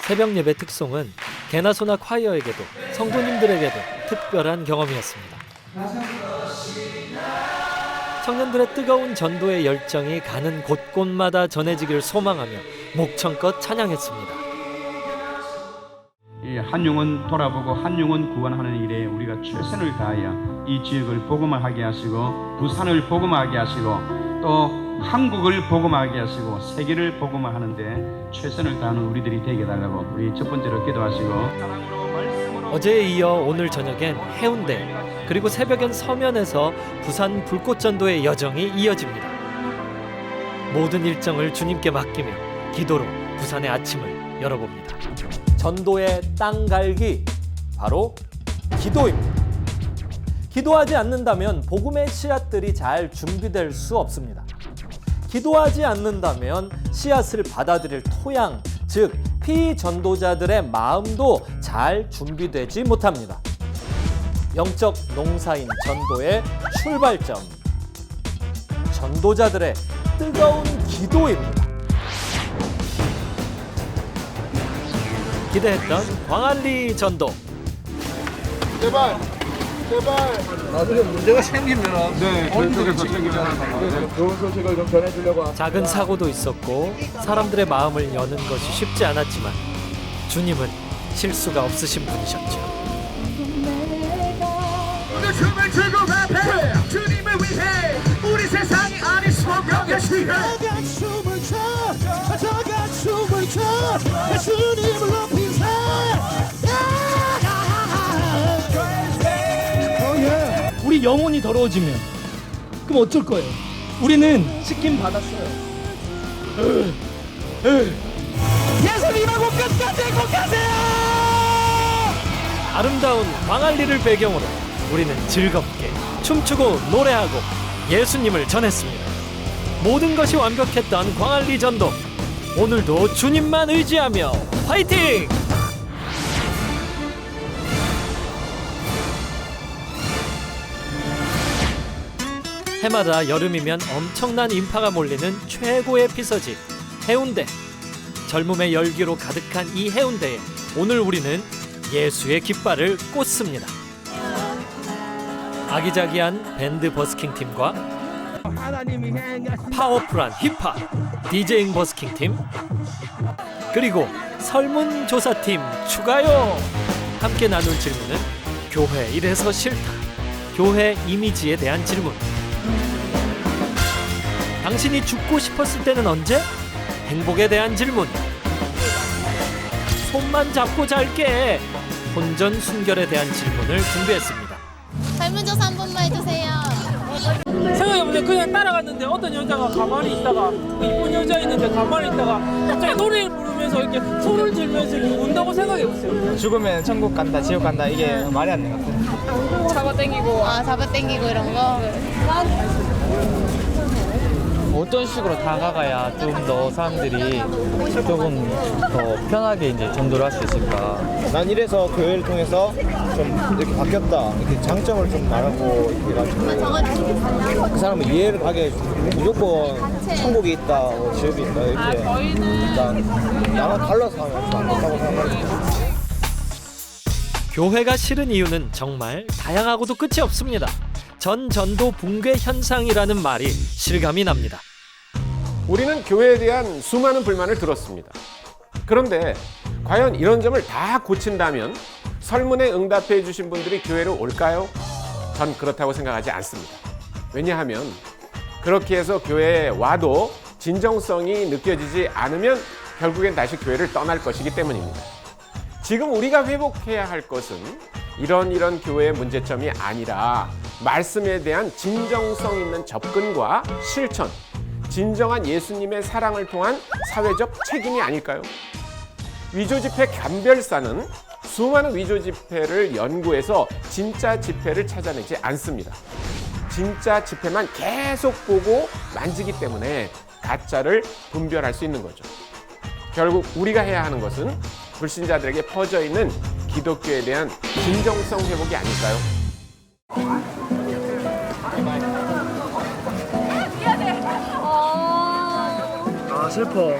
새벽 예배 특송은 개나소나 콰이어에게도 성도님들에게도 특별한 경험이었습니다. 청년들의 뜨거운 전도의 열정이 가는 곳곳마다 전해지기를 소망하며 목청껏 찬양했습니다. 한 영혼 돌아보고 한 영혼 구원하는 일에 우리가 최선을 다하여 이 지역을 복음화하게 하시고 부산을 복음화하게 하시고 또 한국을 복음화하게 하시고 세계를 복음화하는데 최선을 다하는 우리들이 되게 해달라고 우리 첫 번째로 기도하시고, 어제에 이어 오늘 저녁엔 해운대 그리고 새벽엔 서면에서 부산 불꽃전도의 여정이 이어집니다. 모든 일정을 주님께 맡기며 기도로 부산의 아침을 열어봅니다. 전도의 땅갈기, 바로 기도입니다. 기도하지 않는다면 복음의 씨앗들이 잘 준비될 수 없습니다. 기도하지 않는다면 씨앗을 받아들일 토양, 즉 피전도자들의 마음도 잘 준비되지 못합니다. 영적 농사인 전도의 출발점, 전도자들의 뜨거운 기도입니다. 기대했던 광안리 전도. 제발 나중에 문제가 생기면 저희 쪽에서 챙기면 좋은 소식을 좀 전해주려고. 작은 사고도 있었고 사람들의 마음을 여는 것이 쉽지 않았지만 주님은 실수가 없으신 분이셨죠. 춤을 추고 앞에 주님을 위해 우리 세상이 아닌 소명의 시간. 저가 춤을 춰 주님을 높이세. 우리 영혼이 더러워지면 그럼 어쩔 거예요? 우리는 씻김 받았어요. 예수님하고 끝까지 행복하세요. 아름다운 광안리를 배경으로 우리는 즐겁게 춤추고 노래하고 예수님을 전했습니다. 모든 것이 완벽했던 광안리 전도. 오늘도 주님만 의지하며 화이팅! 해마다 여름이면 엄청난 인파가 몰리는 최고의 피서지 해운대. 젊음의 열기로 가득한 이 해운대에 오늘 우리는 예수의 깃발을 꽂습니다. 아기자기한 밴드 버스킹 팀과 파워풀한 힙합 디제잉 버스킹 팀, 그리고 설문조사팀 추가요. 함께 나눌 질문은 교회 이래서 싫다, 교회 이미지에 대한 질문. 당신이 죽고 싶었을 때는 언제? 행복에 대한 질문. 손만 잡고 잘게, 혼전 순결에 대한 질문을 준비했습니다. 설문조사 한 번만 해주세요. 생각해보세요. 그냥 따라갔는데 어떤 여자가 가만히 있다가 이쁜 여자 있는데 가만히 있다가 갑자기 노래를 부르면서 이렇게 소리를 지르면서 이렇게 운다고 생각해보세요. 죽으면 천국 간다 지옥 간다 이게 말이 안 되는 것 같아요. 잡아당기고 이런 거. 어떤 식으로 다가가야 좀 더 사람들이 조금 더 편하게 이제 전도를 할 수 있을까. 난 이래서 교회를 통해서 좀 이렇게 바뀌었다, 이렇게 장점을 좀 말하고 이렇게 해가지고 그 사람을 이해를 하게 해주고, 무조건 천국이 있다, 지옥이 있다 이렇게 나랑 달라서 하면 안 된다고 생각합니다. 교회가 싫은 이유는 정말 다양하고도 끝이 없습니다. 전전도 붕괴 현상이라는 말이 실감이 납니다. 우리는 교회에 대한 수많은 불만을 들었습니다. 그런데 과연 이런 점을 다 고친다면 설문에 응답해 주신 분들이 교회로 올까요? 전 그렇다고 생각하지 않습니다. 왜냐하면 그렇게 해서 교회에 와도 진정성이 느껴지지 않으면 결국엔 다시 교회를 떠날 것이기 때문입니다. 지금 우리가 회복해야 할 것은 이런 교회의 문제점이 아니라 말씀에 대한 진정성 있는 접근과 실천, 진정한 예수님의 사랑을 통한 사회적 책임이 아닐까요? 위조지폐 감별사는 수많은 위조지폐를 연구해서 진짜 지폐를 찾아내지 않습니다. 진짜 지폐만 계속 보고 만지기 때문에 가짜를 분별할 수 있는 거죠. 결국 우리가 해야 하는 것은 불신자들에게 퍼져 있는 기독교에 대한 진정성 회복이 아닐까요? 슬퍼.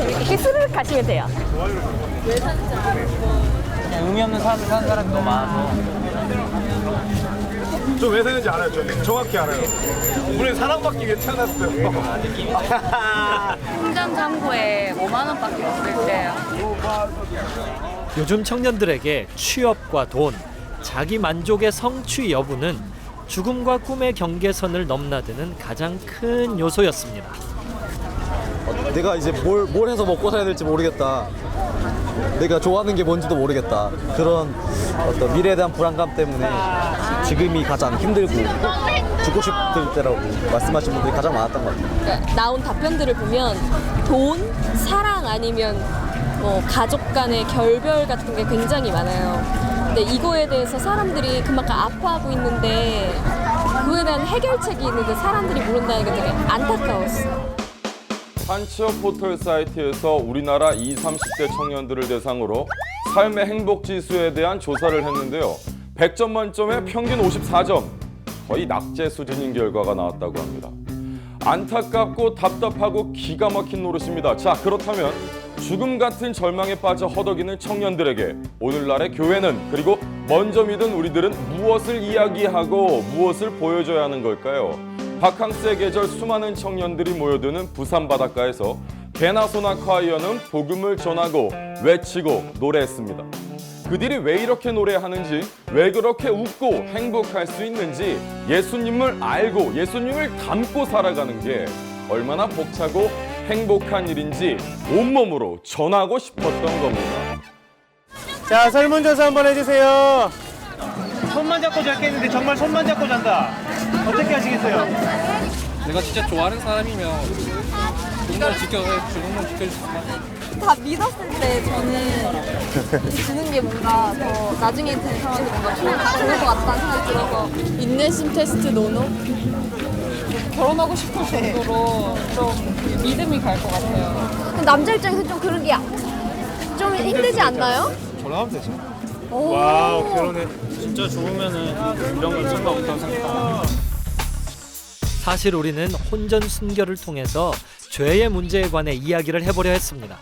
이렇게 스르륵 가시면 돼요. 의미 없는 삶을 사는 사람이 너무 많아서. 저 왜 사는지 알아요. 저 정확히 알아요. 우리 사랑받기 위해 태어났어요. 충전 잔고에 5만 원밖에 없을 때요. 요즘 청년들에게 취업과 돈, 자기 만족의 성취 여부는 죽음과 꿈의 경계선을 넘나드는 가장 큰 요소였습니다. 내가 이제 뭘 해서 먹고 살아야 될지 모르겠다. 내가 좋아하는 게 뭔지도 모르겠다. 그런 어떤 미래에 대한 불안감 때문에 지금이 가장 힘들고 죽고 싶을 때라고 말씀하신 분들이 가장 많았던 것 같아요. 그러니까 나온 답변들을 보면 돈, 사랑 아니면 뭐 가족 간의 결별 같은 게 굉장히 많아요. 근데 이거에 대해서 사람들이 그만큼 아파하고 있는데 그거에 대한 해결책이 있는데 사람들이 모른다는 게 되게 안타까웠어요. 한 취업 포털 사이트에서 우리나라 20, 30대 청년들을 대상으로 삶의 행복 지수에 대한 조사를 했는데요. 100점 만점에 평균 54점, 거의 낙제 수준인 결과가 나왔다고 합니다. 안타깝고 답답하고 기가 막힌 노릇입니다. 자, 그렇다면 죽음 같은 절망에 빠져 허덕이는 청년들에게 오늘날의 교회는, 그리고 먼저 믿은 우리들은 무엇을 이야기하고 무엇을 보여줘야 하는 걸까요? 바캉스의 계절 수많은 청년들이 모여드는 부산 바닷가에서 개나 소나 콰이어는 복음을 전하고 외치고 노래했습니다. 그들이 왜 이렇게 노래하는지, 왜 그렇게 웃고 행복할 수 있는지, 예수님을 알고 예수님을 닮고 살아가는 게 얼마나 벅차고 행복한 일인지 온몸으로 전하고 싶었던 겁니다. 자, 설문조사 한번 해주세요. 손만 잡고 잡겠는데 정말 손만 잡고 잔다. 어떻게 하시겠어요? 내가 진짜 좋아하는 사람이면 죽음을 지켜줄 수 다 믿었을 때 저는 주는 게 뭔가 더 나중에 든 사람한테 뭔가 좋을 것 같다는 생각이 들어서 인내심 테스트 노노? 결혼하고 싶을 정도로 좀 믿음이 갈 것 같아요. 남자 입장에서 좀 그런 게 좀 힘들지 않나요? 결혼하면 되죠. 와우, 결혼해. 진짜 죽으면은 이런 걸 생각 못하고 생각합니다. 사실 우리는 혼전 순결을 통해서 죄의 문제에 관해 이야기를 해보려 했습니다.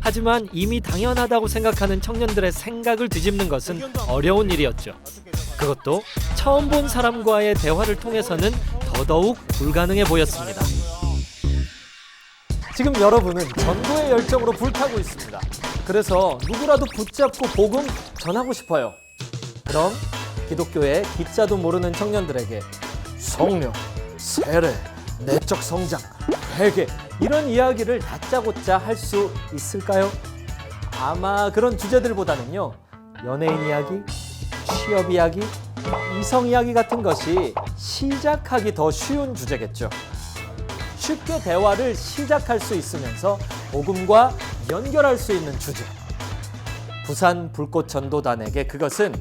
하지만 이미 당연하다고 생각하는 청년들의 생각을 뒤집는 것은 어려운 일이었죠. 그것도 처음 본 사람과의 대화를 통해서는 더더욱 불가능해 보였습니다. 지금 여러분은 전도의 열정으로 불타고 있습니다. 그래서 누구라도 붙잡고 복음 전하고 싶어요. 그럼 기독교의 기자도 모르는 청년들에게 성령, 세례, 내적 성장, 회개 이런 이야기를 다짜고짜 할 수 있을까요? 아마 그런 주제들보다는요, 연예인 이야기, 취업 이야기, 이성 이야기 같은 것이 시작하기 더 쉬운 주제겠죠. 쉽게 대화를 시작할 수 있으면서 복음과 연결할 수 있는 주제. 부산 불꽃 전도단에게 그것은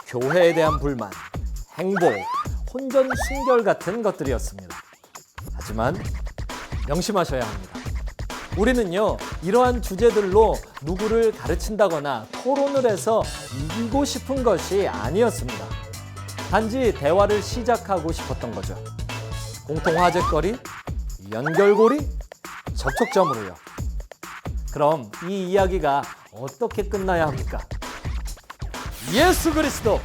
교회에 대한 불만, 행복, 혼전 순결 같은 것들이었습니다. 하지만 명심하셔야 합니다. 우리는요, 이러한 주제들로 누구를 가르친다거나 토론을 해서 이기고 싶은 것이 아니었습니다. 단지 대화를 시작하고 싶었던 거죠. 공통 화제거리, 연결고리, 접촉점으로요. 그럼 이 이야기가 어떻게 끝나야 합니까? 예수 그리스도!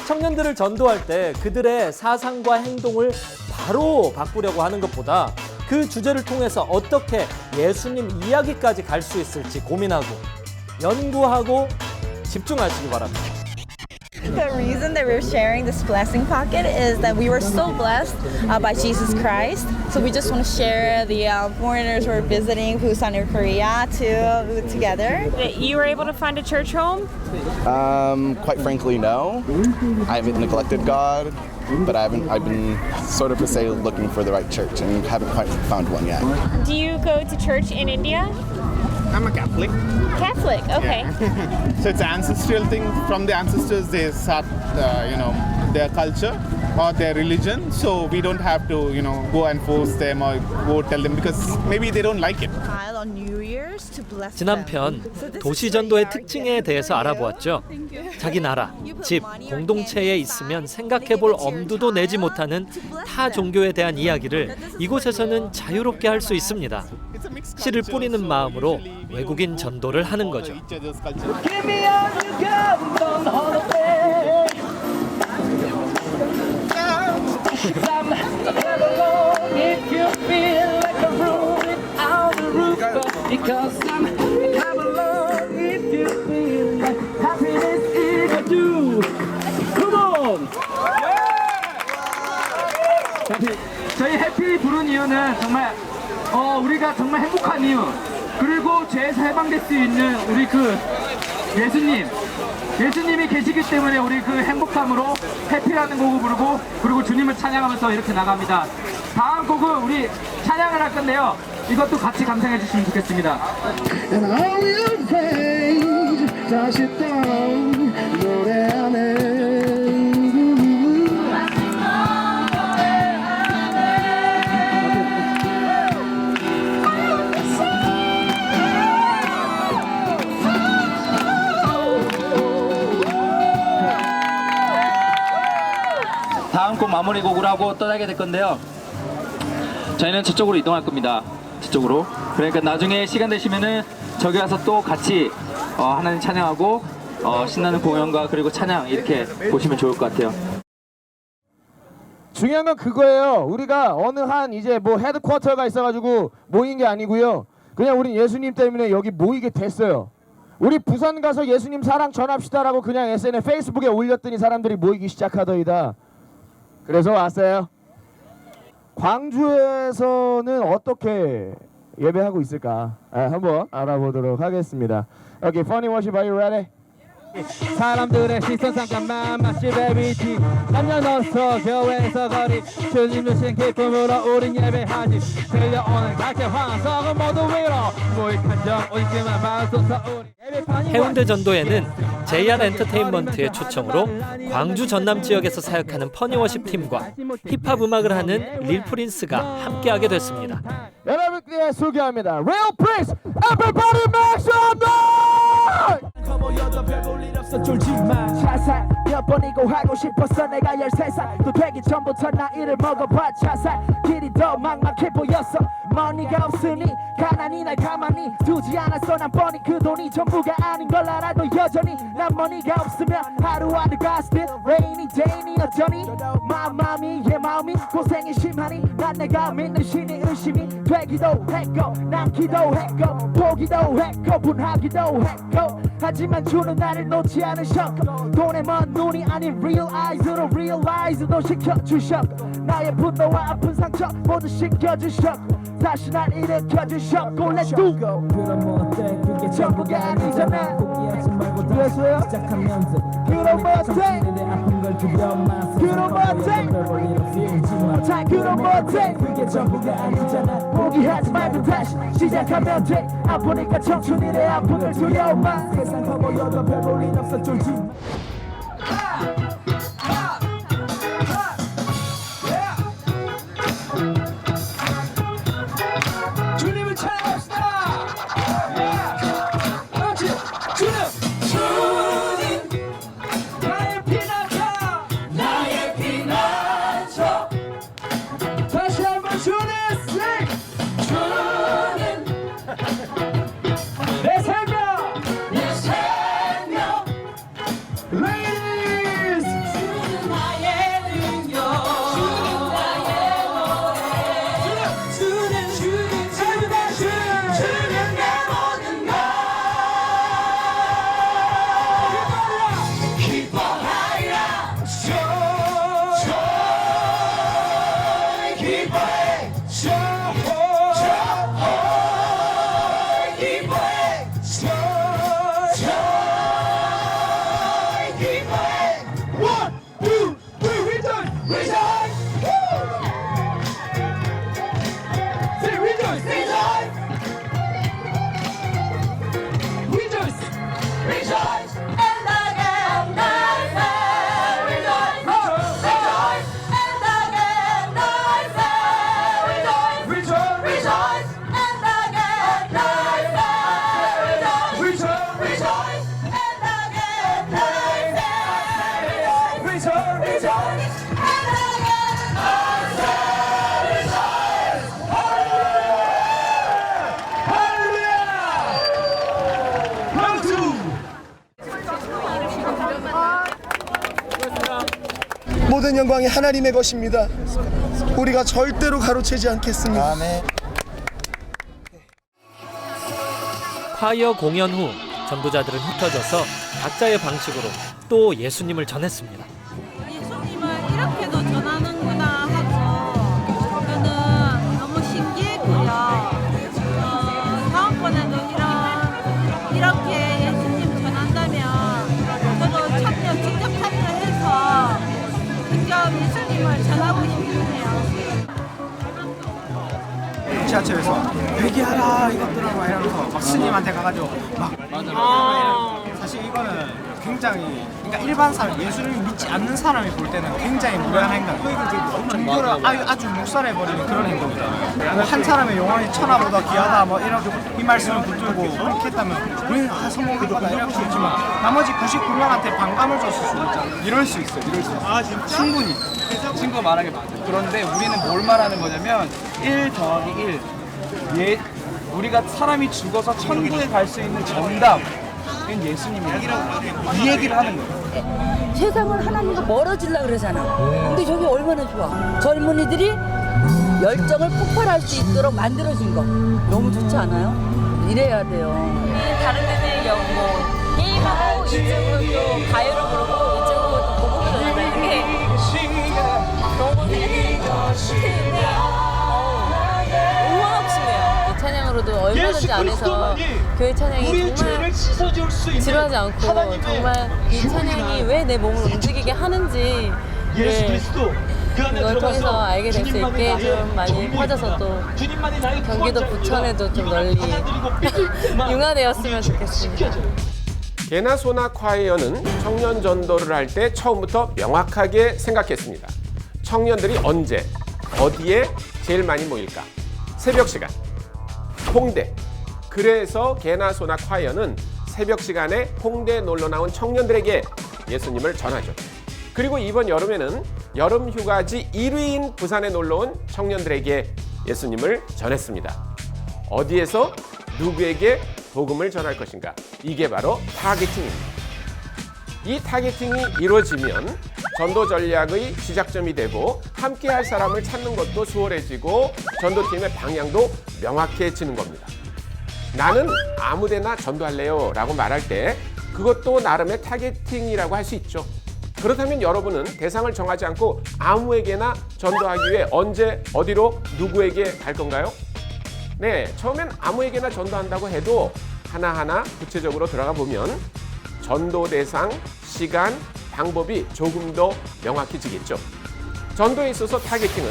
청년들을 전도할 때 그들의 사상과 행동을 바로 바꾸려고 하는 것보다 그 주제를 통해서 어떻게 예수님 이야기까지 갈 수 있을지 고민하고 연구하고 집중하시기 바랍니다. The reason that we're sharing this blessing pocket is that we were so blessed by Jesus Christ. So we just want to share the foreigners who are visiting Busan or Korea together. You were able to find a church home? Quite frankly, no. I haven't neglected God, but I've been sort of per se looking for the right church and haven't quite found one yet. Do you go to church in India? I'm a Catholic. Catholic, okay. Yeah. So it's an ancestral thing. From the ancestors, they start, their culture or their religion. So we don't have to, go and force them or go tell them because maybe they don't like it. On New Year's, 지난 편 도시 전도의 특징에 대해서 알아보았죠. 자기 나라, 집, 공동체에 있으면 생각해볼 엄두도 내지 못하는 타 종교에 대한 이야기를 이곳에서는 자유롭게 할 수 있습니다. 씨를 뿌리는 마음으로 외국인 전도를 하는 거죠. 저희 해피 부른 이유는 정말 우리가 정말 행복한 이유, 그리고 죄에서 해방될 수 있는 우리 그 예수님이 계시기 때문에 우리 그 행복함으로 해피라는 곡을 부르고, 그리고 주님을 찬양하면서 이렇게 나갑니다. 다음 곡은 우리 찬양을 할 건데요. 이것도 같이 감상해 주시면 좋겠습니다. 다시 또 노래하네. 다음 곡 마무리 곡으로 하고 떠나게 될 건데요. 저희는 저쪽으로 이동할 겁니다. 저쪽으로. 그러니까 나중에 시간 되시면은 저기 와서 또 같이 하나님 찬양하고 신나는 공연과 그리고 찬양 이렇게 보시면 좋을 것 같아요. 중요한 건 그거예요. 우리가 어느 한 이제 뭐 헤드쿼터가 있어가지고 모인 게 아니고요. 그냥 우리 예수님 때문에 여기 모이게 됐어요. 우리 부산 가서 예수님 사랑 전합시다라고 그냥 SNS 페이스북에 올렸더니 사람들이 모이기 시작하더이다. 그래서 왔어요. 광주에서는 어떻게 예배하고 있을까? 한번 알아보도록 하겠습니다. Okay, funny worship, are you ready? 사람들의 시선 잠깐만 맛집의 위치 남녀노소 교회에서 거리 주님 주신 기쁨으로 우린 예배하지 들려오는 각자 환성은 모두 위로 무익한 점 오직지만 마음속서 우리 해운대 전도에는 JR 엔터테인먼트의 초청으로 광주 전남 지역에서 사역하는 퍼니워십 팀과 힙합 음악을 하는 릴 프린스가 함께하게 됐습니다. 여러분께 소개합니다. Real Prince, everybody make some noise! 자살 몇 번이고 하고 싶었어. 내가 13살 또 되기 전부터 나이를 먹어봐. 자살 길이 더 막막해 보였어. 머니가 없으니 가난이 날 가만히 두지 않았어. 난 뻔히 그 돈이 전부가 아닌 걸 알아도 여전히 난 머니가 없으면 하루하루가 still rainy day니 어쩌니 마음이 얘 마음이 고생이 심하니 난 내가 믿는 신의 의심이 되기도 했고 남기도 했고 보기도 했고 분하기도 했고 하지만 주는 나를 놓지 않으셨고 돈에 먼 눈이 아닌 real eyes로 realize도 시켜주셨고 나의 분노와 아픈 상처 모두 씻겨주셨고 다시 날 일으켜주셨고 Let's do 그게 전부가 아니잖아. 그래서요 그런 못해 그런 못해 그게 전부가 아니잖아. 포기하지 말고 다시 시작하면 돼. 아프니까 청춘이래 아픔을 두려워만 세상 커보여도 별볼 일 없어 쫄지 주님을 찬양합시다. 그렇지. 주님 나의 피난처 나의 피난처 다시 한번 주님 주님 내 생명 Ladies 주님 나의 능력 주님 나의 노래 주님 내 모든 것 기뻐하리라 기뻐해 One, two, three, rejoice, rejoice. Say rejoice, rejoice, rejoice, rejoice. And again, I say rejoice, rejoice. And again, I say rejoice, rejoice, rejoice. And again, I say 모든 영광이 하나님의 것입니다. 우리가 절대로 가로채지 않겠습니다. 아멘. 콰이어 공연 후 전도자들은 흩어져서 각자의 방식으로 또 예수님을 전했습니다. 예수님을 이렇게도 전하는구나 하고 저는 너무 신기했고요. 다음번에도 이렇게 예수님 전한다면 저도 직접 참여해서 직접 예수님을 전하고 싶네요. 지하철에서 회개하라 이것들아 막 이러면서 막 스님한테 가가지고 막 사실 이거는 굉장히 그러니까 일반 사람 예수를 믿지 않는 사람이 볼 때는 굉장히 무례한 행동이에요. 종교를 아주 묵살해버리는 그런 행동이다. 뭐 한 사람의 영혼이 천하보다 귀하다 뭐 이렇게 이 말씀을 붙들고 그렇게 했다면 우리는 성공할 거다 이럴 수 있지만 나머지 99명한테 반감을 줬을 수도 있잖아. 이럴 수 있어. 충분히 친구가 말하기 맞아. 그런데 우리는 뭘 말하는 거냐면 1 더하기 1. 우리가 사람이 죽어서 천국에 갈 수 있는 정답은 예수님이라고 이 얘기를 하는 거예요. 세상을 하나님과 멀어지려고 그러잖아. 근데 저게 얼마나 좋아. 젊은이들이 열정을 폭발할 수 있도록 만들어준 거 너무 좋지 않아요? 이래야 돼요. 다른 데들 뭐 게임하고 이쪽으로 또 가요를 부르고 이쪽으로 또 복음을 전하는 게 너무 응원합시네요. 이 찬양으로도 얼마든지 안에서 교회 찬양이 정말 지루하지 않고 정말 이 찬양이 왜 내 몸을 움직이게 하는지 이걸 통해서 알게 될 수 있게 좀 많이 퍼져서 또 경기도 부천에도 좀 널리 융화되었으면 좋겠습니다. 개나 소나 콰이어는 청년 전도를 할 때 처음부터 명확하게 생각했습니다. 청년들이 언제, 어디에 제일 많이 모일까? 새벽 시간, 홍대. 그래서 개나 소나 콰이어는 새벽 시간에 홍대에 놀러 나온 청년들에게 예수님을 전하죠. 그리고 이번 여름에는 여름 휴가지 1위인 부산에 놀러 온 청년들에게 예수님을 전했습니다. 어디에서 누구에게 복음을 전할 것인가? 이게 바로 타겟팅입니다. 이 타겟팅이 이루어지면 전도 전략의 시작점이 되고 함께 할 사람을 찾는 것도 수월해지고 전도팀의 방향도 명확해지는 겁니다. 나는 아무데나 전도할래요 라고 말할 때 그것도 나름의 타겟팅이라고 할 수 있죠. 그렇다면 여러분은 대상을 정하지 않고 아무에게나 전도하기 위해 언제, 어디로, 누구에게 갈 건가요? 네, 처음엔 아무에게나 전도한다고 해도 하나하나 구체적으로 들어가 보면 전도 대상, 시간, 방법이 조금 더 명확해지겠죠. 전도에 있어서 타겟팅은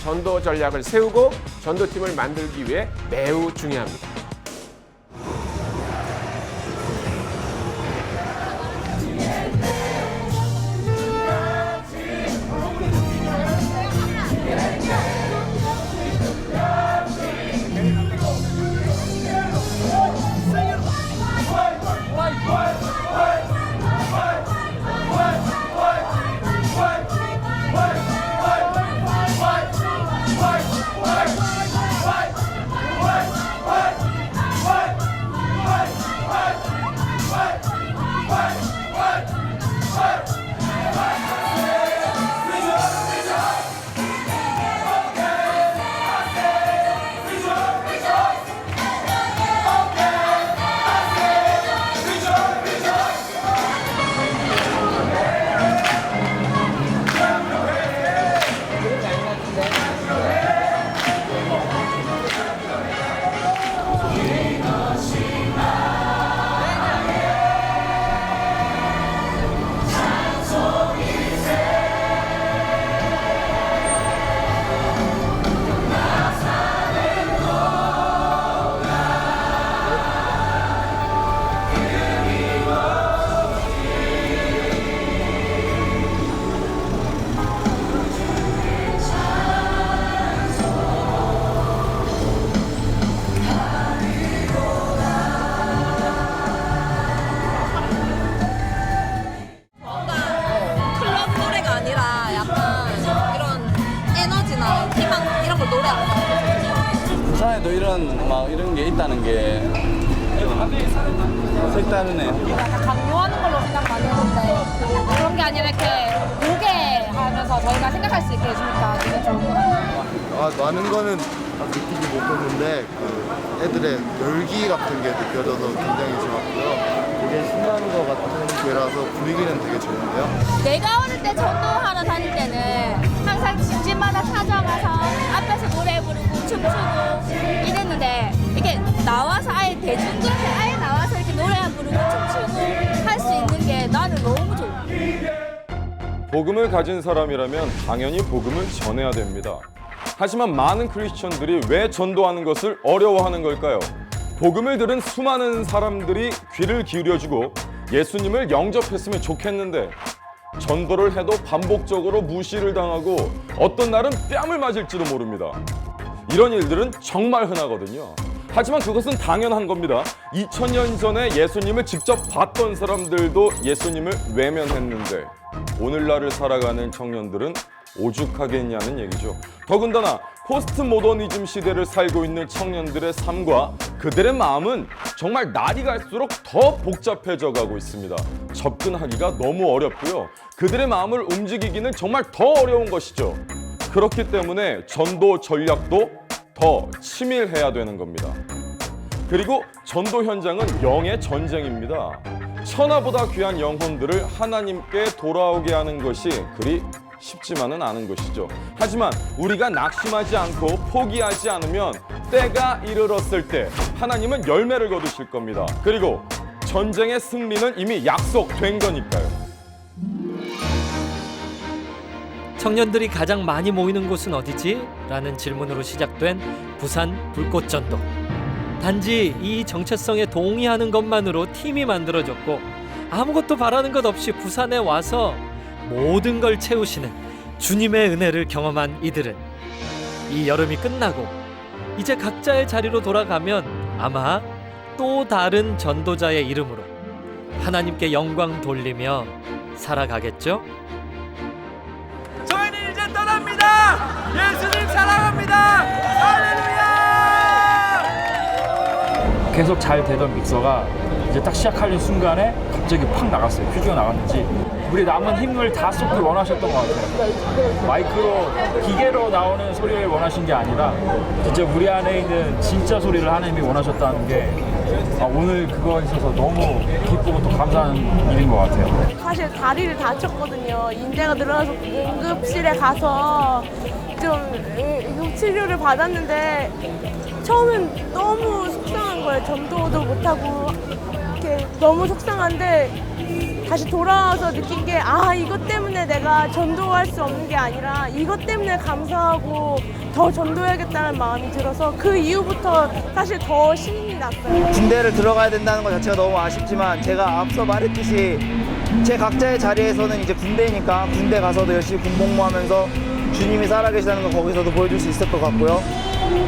전도 전략을 세우고 전도팀을 만들기 위해 매우 중요합니다. 부산에도 이런 게 있다는 게 색다르네요. 강요하는 걸로 생각 많이 했는데 그런 게 아니라 이렇게 노게 하면서 저희가 생각할 수 있게 해주니까 되게 좋은 것 같아요. 많은 거는 느끼지 못했는데 그 애들의 열기 같은 게 느껴져서 굉장히 좋았고요. 되게 신나는 것 같은 괴라서 분위기는 되게 좋은데요. 내가 어릴 때 전도하러 다닐 때는 항상 집집마다 찾아가서 앞에서 노래 부르고 춤추고 이랬는데 이렇게 나와서 아예 대중들 아예 나와서 이렇게 노래 부르고 춤추고 할 수 있는 게 나는 너무 좋아. 복음을 가진 사람이라면 당연히 복음을 전해야 됩니다. 하지만 많은 크리스천들이 왜 전도하는 것을 어려워하는 걸까요? 복음을 들은 수많은 사람들이 귀를 기울여주고 예수님을 영접했으면 좋겠는데 전도를 해도 반복적으로 무시를 당하고 어떤 날은 뺨을 맞을지도 모릅니다. 이런 일들은 정말 흔하거든요. 하지만 그것은 당연한 겁니다. 2000년 전에 예수님을 직접 봤던 사람들도 예수님을 외면했는데 오늘날을 살아가는 청년들은 오죽하겠냐는 얘기죠. 더군다나 포스트 모더니즘 시대를 살고 있는 청년들의 삶과 그들의 마음은 정말 날이 갈수록 더 복잡해져 가고 있습니다. 접근하기가 너무 어렵고요. 그들의 마음을 움직이기는 정말 더 어려운 것이죠. 그렇기 때문에 전도 전략도 더 치밀해야 되는 겁니다. 그리고 전도 현장은 영의 전쟁입니다. 천하보다 귀한 영혼들을 하나님께 돌아오게 하는 것이 그리 쉽지만은 않은 것이죠. 하지만 우리가 낙심하지 않고 포기하지 않으면 때가 이르렀을 때 하나님은 열매를 거두실 겁니다. 그리고 전쟁의 승리는 이미 약속된 거니까요. 청년들이 가장 많이 모이는 곳은 어디지? 라는 질문으로 시작된 부산 불꽃전도. 단지 이 정체성에 동의하는 것만으로 팀이 만들어졌고 아무것도 바라는 것 없이 부산에 와서 모든 걸 채우시는 주님의 은혜를 경험한 이들은 이 여름이 끝나고 이제 각자의 자리로 돌아가면 아마 또 다른 전도자의 이름으로 하나님께 영광 돌리며 살아가겠죠? 저희는 이제 떠납니다. 예수님 사랑합니다. 할렐루야. 계속 잘 되던 믹서가 이제 딱 시작하는 순간에 갑자기 팍 나갔어요. 퓨즈가 나갔는지 우리 남은 힘을 다 쏟길 원하셨던 것 같아요. 마이크로 기계로 나오는 소리를 원하신 게 아니라 진짜 우리 안에 있는 진짜 소리를 하나님이 원하셨다는 게 오늘 그거에 있어서 너무 기쁘고 또 감사한 일인 것 같아요. 사실 다리를 다쳤거든요. 인대가 늘어나서 응급실에 가서 좀 응급치료를 받았는데 처음엔 너무 속상한 거예요. 전도도 못하고 이렇게 너무 속상한데 다시 돌아와서 느낀 게 이것 때문에 내가 전도할 수 없는 게 아니라 이것 때문에 감사하고 더 전도해야겠다는 마음이 들어서 그 이후부터 사실 더 신이 났어요. 군대를 들어가야 된다는 것 자체가 너무 아쉽지만 제가 앞서 말했듯이 제 각자의 자리에서는 이제 군대니까 군대 가서도 열심히 군 복무하면서 주님이 살아계시다는 걸 거기서도 보여줄 수 있을 것 같고요.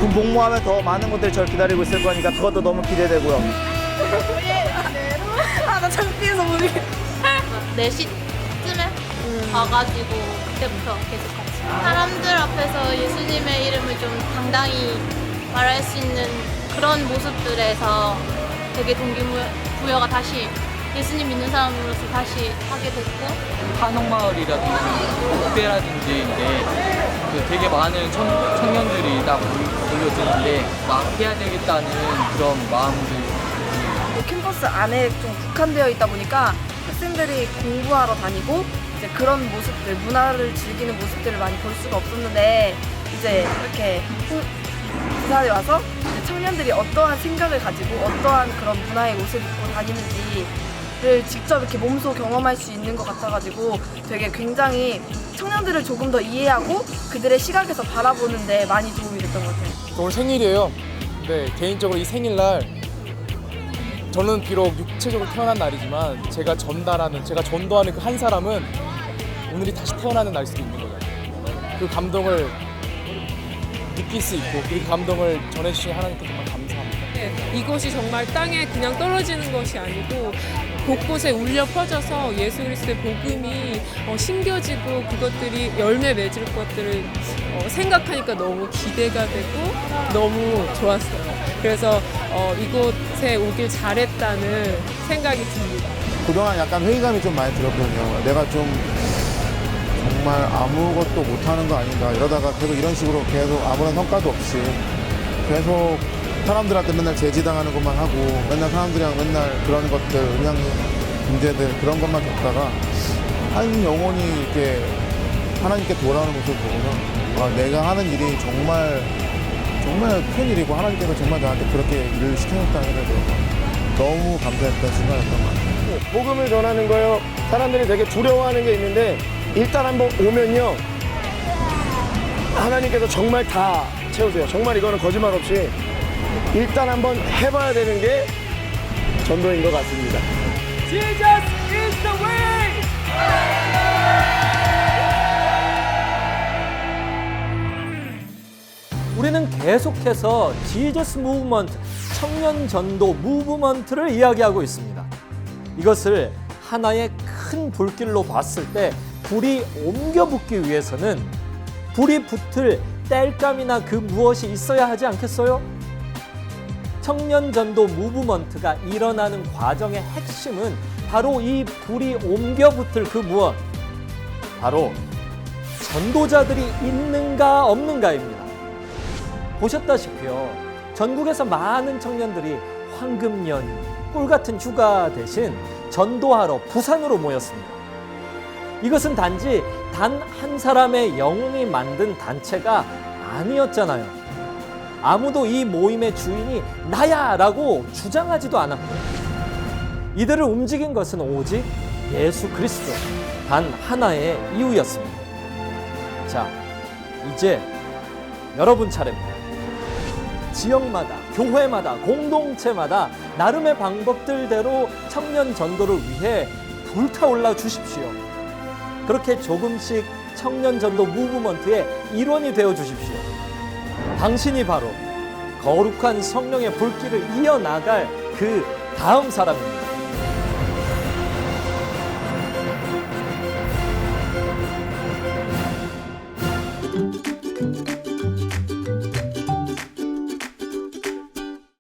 군 복무하면 더 많은 것들이 저를 기다리고 있을 거니까 그것도 너무 기대되고요. 나 창피해서 모르겠어. 4시쯤에 와가지고 그때부터 계속 같이 사람들 앞에서 예수님의 이름을 좀 당당히 말할 수 있는 그런 모습들에서 되게 동기부여가 다시 예수님 믿는 사람으로서 다시 하게 됐고 한옥마을이라든지 국대라든지 그 되게 많은 청년들이 딱 몰려드는데 막 해야 되겠다는 그런 마음들. 캠퍼스 안에 좀 국한되어 있다 보니까 학생들이 공부하러 다니고 이제 그런 모습들, 문화를 즐기는 모습들을 많이 볼 수가 없었는데 이제 이렇게 부산에 와서 이제 청년들이 어떠한 생각을 가지고 어떠한 그런 문화의 옷을 입고 다니는지를 직접 이렇게 몸소 경험할 수 있는 것 같아가지고 되게 굉장히 청년들을 조금 더 이해하고 그들의 시각에서 바라보는데 많이 도움이 됐던 것 같아요. 오늘 생일이에요. 근데 개인적으로 이 생일날 저는 비록 육체적으로 태어난 날이지만 제가 전도하는 그 한 사람은 오늘이 다시 태어나는 날일 수도 있는 거예요. 그 감동을 느낄 수 있고 그 감동을 전해주신 하나님께 정말 감사합니다. 이곳이 정말 땅에 그냥 떨어지는 것이 아니고 곳곳에 울려 퍼져서 예수 그리스도의 복음이 심겨지고 그것들이 열매 맺을 것들을 생각하니까 너무 기대가 되고 너무 좋았어요. 그래서 이곳에 오길 잘했다는 생각이 듭니다. 그동안 약간 회의감이 좀 많이 들었거든요. 내가 좀 정말 아무것도 못하는 거 아닌가 이러다가 계속 이런 식으로 계속 아무런 성과도 없이 계속 사람들한테 맨날 제지당하는 것만 하고 맨날 사람들이랑 맨날 그런 것들 음양 문제들 그런 것만 겪다가 한 영혼이 이렇게 하나님께 돌아오는 모습을 보고서 내가 하는 일이 정말 큰 일이고 하나님께서 정말 나한테 그렇게 일을 시켜줬다는 것에 대해서 너무 감사했던 순간이었던 것 같아요. 복음을 전하는 거요. 사람들이 되게 두려워하는 게 있는데 일단 한번 오면요. 하나님께서 정말 다 채우세요. 정말 이거는 거짓말 없이 일단 한번 해봐야 되는 게 전도인 것 같습니다. Jesus is the way! 우리는 계속해서 지저스 무브먼트, 청년 전도 무브먼트를 이야기하고 있습니다. 이것을 하나의 큰 불길로 봤을 때 불이 옮겨 붙기 위해서는 불이 붙을 땔감이나 그 무엇이 있어야 하지 않겠어요? 청년 전도 무브먼트가 일어나는 과정의 핵심은 바로 이 불이 옮겨 붙을 그 무엇, 바로 전도자들이 있는가 없는가입니다. 보셨다시피요, 전국에서 많은 청년들이 황금 연휴, 꿀 같은 휴가 대신 전도하러 부산으로 모였습니다. 이것은 단지 단 한 사람의 영웅이 만든 단체가 아니었잖아요. 아무도 이 모임의 주인이 나야! 라고 주장하지도 않았고요. 이들을 움직인 것은 오직 예수 그리스도 단 하나의 이유였습니다. 자, 이제 여러분 차례입니다. 지역마다, 교회마다, 공동체마다 나름의 방법들대로 청년 전도를 위해 불타올라 주십시오. 그렇게 조금씩 청년 전도 무브먼트의 일원이 되어 주십시오. 당신이 바로 거룩한 성령의 불길을 이어나갈 그 다음 사람입니다.